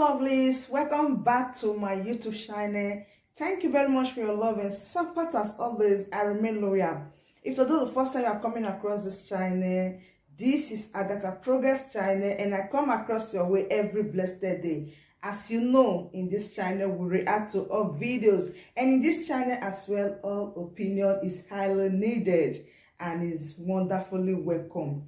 lovelies, welcome back to my YouTube channel. Thank you very much for your love and support. As always, I remain loyal. If today is the first time you are coming across this channel, this is Agatha Progress channel, and I come across your way every blessed day. As you know, in this channel we react to all videos, and in this channel as well, all opinion is highly needed and is wonderfully welcome.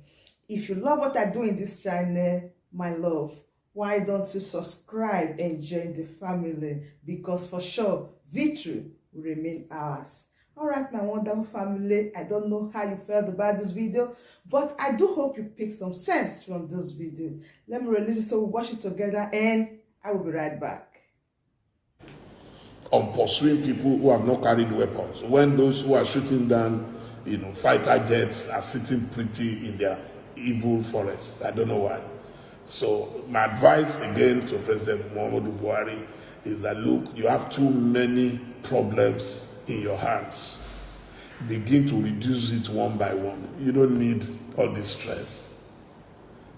If you love what I do in this channel, my love, why don't you subscribe and join the family? Because for sure, victory will remain ours. All right, my wonderful family, I don't know how you felt about this video, but I do hope you pick some sense from this video. Let me release it so we watch it together, and I will be right back. On pursuing people who have not carried weapons, when those who are shooting down, fighter jets are sitting pretty in their evil forests. I don't know why. So my advice again to President Muhammadu Buhari is that, look, you have too many problems in your hands. Begin to reduce it one by one. You don't need all this stress.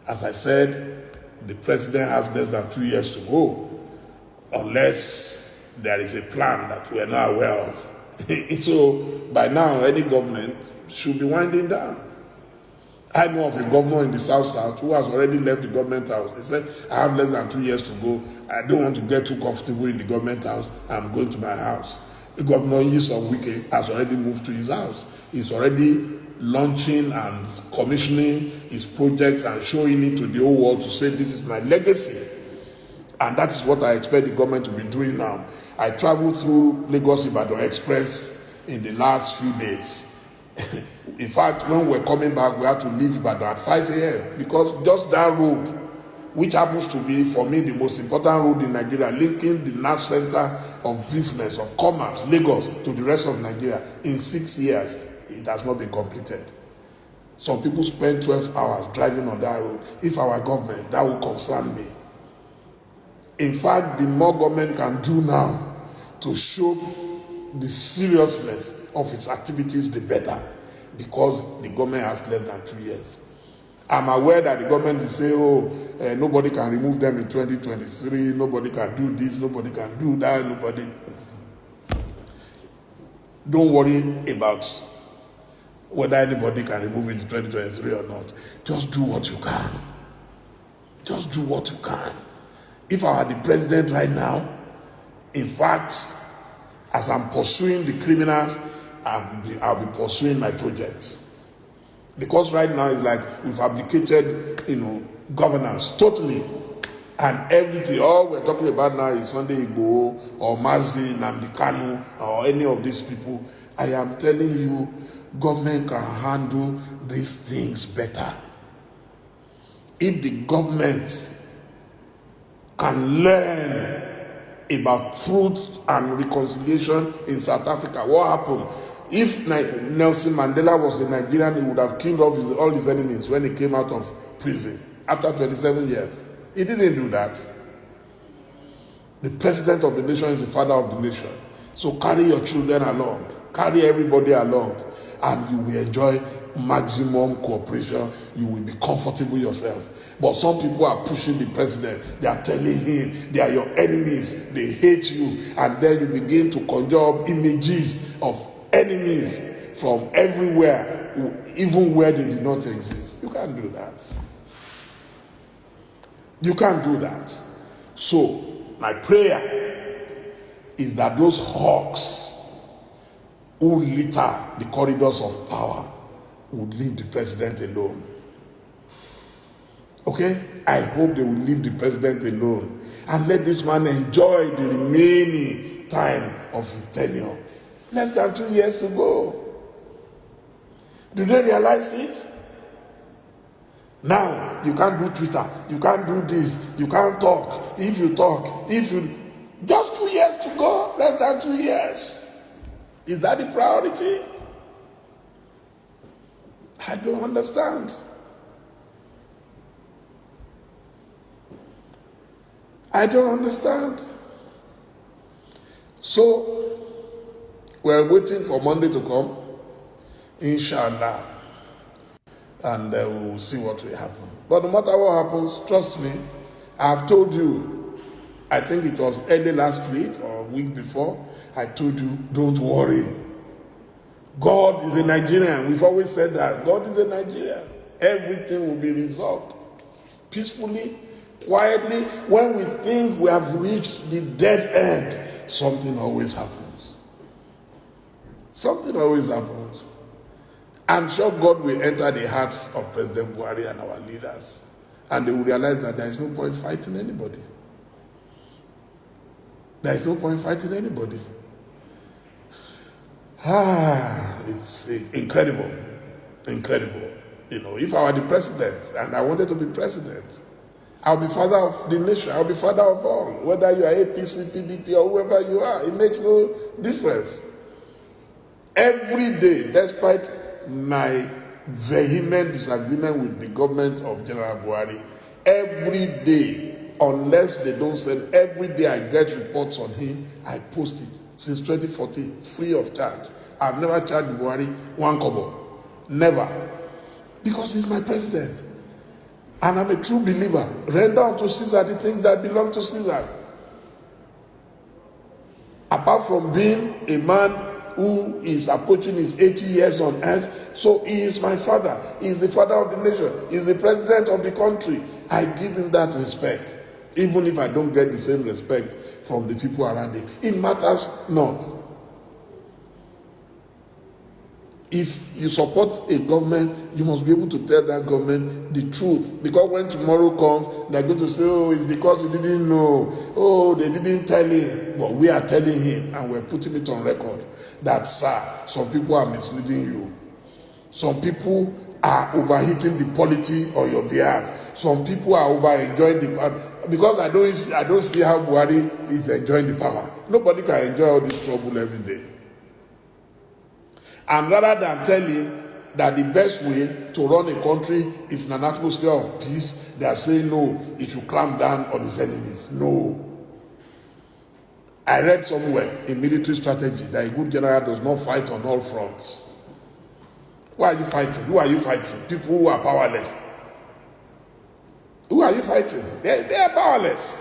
As I said, the president has less than 2 years to go, unless there is a plan that we are not aware of. So by now, any government should be winding down. I know of a governor in the South who has already left the government house. He said, I have less than 2 years to go. I don't want to get too comfortable in the government house. I'm going to my house. The governor Nyesom Wike has already moved to his house. He's already launching and commissioning his projects and showing it to the whole world to say, this is my legacy. And that is what I expect the government to be doing now. I traveled through Lagos-Ibadan Express in the last few days. In fact, when we were coming back, we had to leave Ibadan at 5 a.m. because just that road, which happens to be, for me, the most important road in Nigeria, linking the nerve center of business, of commerce, Lagos, to the rest of Nigeria, in 6 years, it has not been completed. Some people spend 12 hours driving on that road. If our government, that will concern me. In fact, the more government can do now to show the seriousness of its activities, the better, because the government has less than 2 years. I'm aware that the government is saying, nobody can remove them in 2023, nobody can do this, nobody can do that, nobody. Don't worry about whether anybody can remove it in 2023 or not. Just do what you can. Just do what you can. If I were the president right now, in fact, as I'm pursuing the criminals, I'll be pursuing my projects. Because right now it's like we've abdicated, governance totally. And everything, all we're talking about now is Sunday Igboho or Mazi Nnamdi Kanu or any of these people. I am telling you, government can handle these things better. If the government can learn about truth and reconciliation in South Africa. What happened? If Nelson Mandela was a Nigerian, he would have killed all his enemies when he came out of prison after 27 years. He didn't do that. The president of the nation is the father of the nation. So carry your children along. Carry everybody along. And you will enjoy maximum cooperation. You will be comfortable yourself. But some people are pushing the president. They are telling him they are your enemies. They hate you. And then you begin to conjure up images of enemies from everywhere, even where they did not exist. You can't do that. You can't do that. So, my prayer is that those hawks who litter the corridors of power would leave the president alone. Okay? I hope they will leave the president alone and let this man enjoy the remaining time of his tenure. Less than 2 years to go. Do they realize it? Now, you can't do Twitter. You can't do this. You can't talk. If you talk, just 2 years to go. Less than 2 years. Is that the priority? I don't understand. I don't understand. So, we're waiting for Monday to come, inshallah, and we will see what will happen. But no matter what happens, trust me, I've told you I think it was early last week or week before, I told you, don't worry. God is a Nigerian. We've always said that. God is a Nigerian. Everything will be resolved peacefully, quietly. When we think we have reached the dead end, something always happens. Something always happens. I'm sure God will enter the hearts of President Buhari and our leaders, and they will realize that there is no point fighting anybody. There is no point fighting anybody. It's incredible. Incredible. You know, if I were the president and I wanted to be president, I'll be father of the nation. I'll be father of all. Whether you are APC, PDP, or whoever you are, it makes no difference. Every day, despite my vehement disagreement with the government of General Buhari, every day, unless they don't send, every day I get reports on him, I post it. Since 2014, free of charge. I've never charged Buhari one kobo. Never. Because he's my president. And I'm a true believer. Render unto Caesar the things that belong to Caesar. Apart from being a man who is approaching his 80 years on earth, so he is my father. He is the father of the nation. He is the president of the country. I give him that respect. Even if I don't get the same respect from the people around him. It matters not. If you support a government, you must be able to tell that government the truth. Because when tomorrow comes, they're going to say, oh, it's because you didn't know. Oh, they didn't tell him. But we are telling him, and we're putting it on record, that, sir, some people are misleading you. Some people are overheating the polity on your behalf. Some people are over-enjoying the... Because I don't see how Buhari is enjoying the power. Nobody can enjoy all this trouble every day. And rather than tell him that the best way to run a country is in an atmosphere of peace, they are saying no, it should clamp down on his enemies. No. I read somewhere in military strategy that a good general does not fight on all fronts. Why are you fighting? Who are you fighting? People who are powerless. Who are you fighting? They are powerless.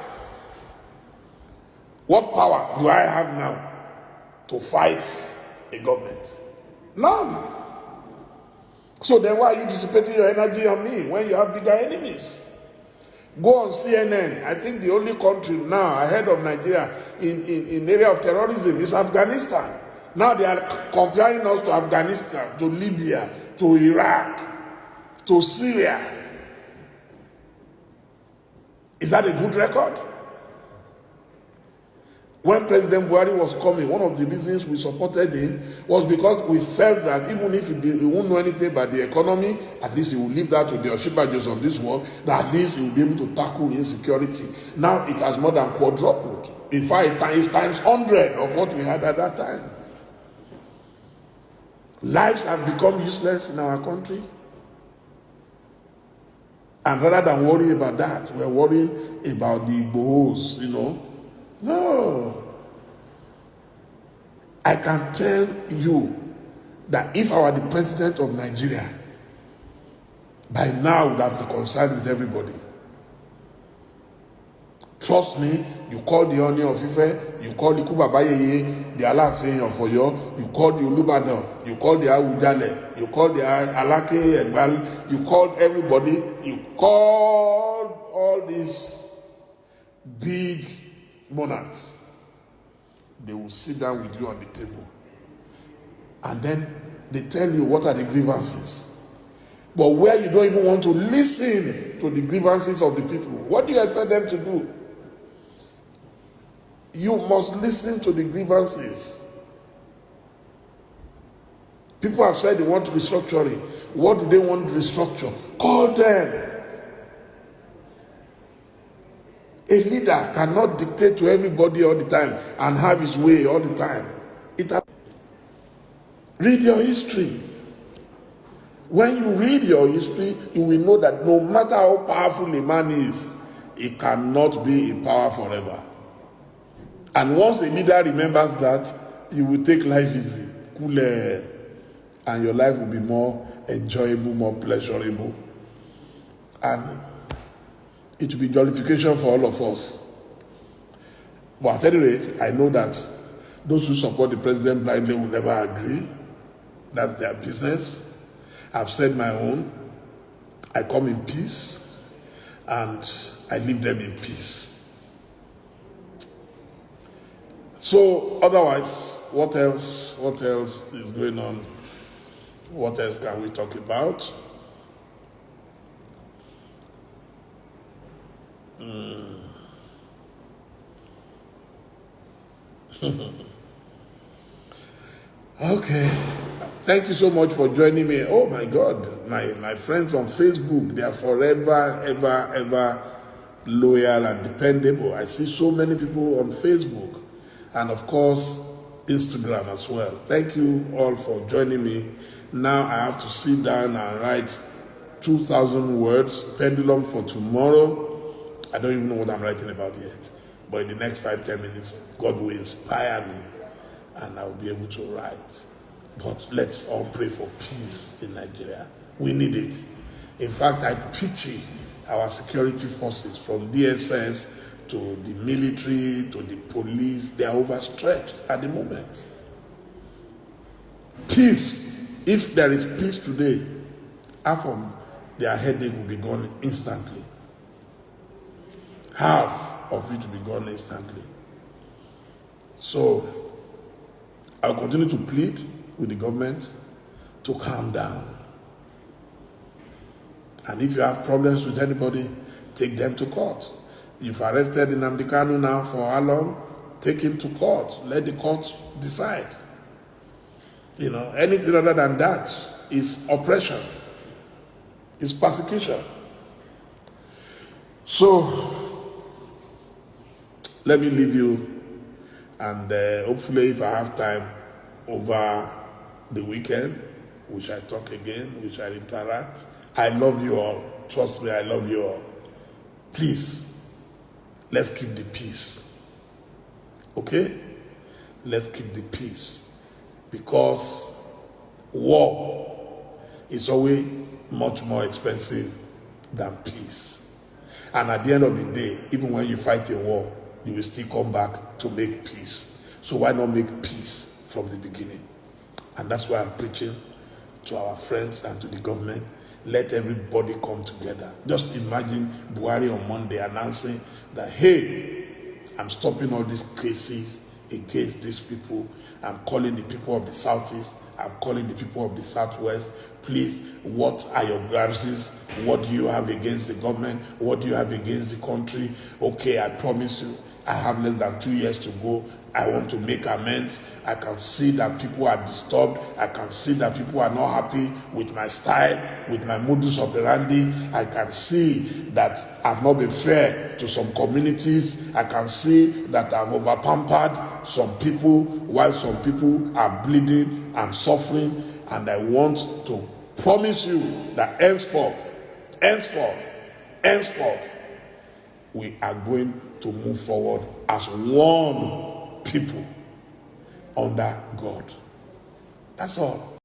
What power do I have now to fight a government? None. So then why are you dissipating your energy on me when you have bigger enemies? Go on CNN. I think the only country now ahead of Nigeria in area of terrorism is Afghanistan. Now they are comparing us to Afghanistan, to Libya, to Iraq, to Syria. Is that a good record? When President Buhari was coming, one of the reasons we supported him was because we felt that even if he won't know anything about the economy, at least he will leave that to the Oshibajos of this world, that at least he will be able to tackle insecurity. Now it has more than quadrupled. In fact, it's times 100 of what we had at that time. Lives have become useless in our country. And rather than worry about that, we're worrying about the Igbos, you know. No. I can tell you that if I were the president of Nigeria, by now I would have reconciled with everybody. Trust me, you call the Oni of Ife, you call the Kubabayeye, the Alaafin of Oyo, you call the Olubadan, you call the Awujale, you call the Alake Egbal, you call everybody, you call all these big monarchs. They will sit down with you on the table. And then they tell you what are the grievances. But where you don't even want to listen to the grievances of the people, what do you expect them to do? You must listen to the grievances. People have said they want restructuring. What do they want to restructure? Call them. A leader cannot dictate to everybody all the time and have his way all the time. Read your history. When you read your history, you will know that no matter how powerful a man is, he cannot be in power forever. And once a leader remembers that, you will take life easy, cooler, and your life will be more enjoyable, more pleasurable. And it will be jollification for all of us. But at any rate, I know that those who support the president blindly will never agree. That's their business. I've said my own. I come in peace, and I leave them in peace. So, otherwise, what else is going on? What else can we talk about? Okay. Thank you so much for joining me. Oh my God, my friends on Facebook, they are forever, ever loyal and dependable. I see so many people on Facebook and of course Instagram as well. Thank you all for joining me. Now I have to sit down and write 2,000 words, pendulum for tomorrow. I don't even know what I'm writing about yet. But in the next 5-10 minutes, God will inspire me and I will be able to write. But let's all pray for peace in Nigeria. We need it. In fact, I pity our security forces from DSS to the military to the police. They are overstretched at the moment. Peace. If there is peace today, half of their headache will be gone instantly. Half of it will be gone instantly. So, I'll continue to plead with the government to calm down. And if you have problems with anybody, take them to court. You've arrested Nnamdi Kanu now for how long? Take him to court. Let the court decide. You know, anything other than that is oppression. It's persecution. So, let me leave you, and hopefully if I have time over the weekend, we shall talk again, we shall interact. I love you all. Trust me, I love you all. Please, let's keep the peace. Okay? Let's keep the peace. Because war is always much more expensive than peace. And at the end of the day, even when you fight a war, you will still come back to make peace. So why not make peace from the beginning? And that's why I'm preaching to our friends and to the government. Let everybody come together. Just imagine Buhari on Monday announcing that, hey, I'm stopping all these cases against these people. I'm calling the people of the Southeast. I'm calling the people of the Southwest. Please, what are your grievances? What do you have against the government? What do you have against the country? Okay, I promise you, I have less than 2 years to go. I want to make amends. I can see that people are disturbed. I can see that people are not happy with my style, with my modus operandi. I can see that I've not been fair to some communities. I can see that I've overpampered some people while some people are bleeding and suffering. And I want to promise you that henceforth, we are going to move forward as one people under God. That's all.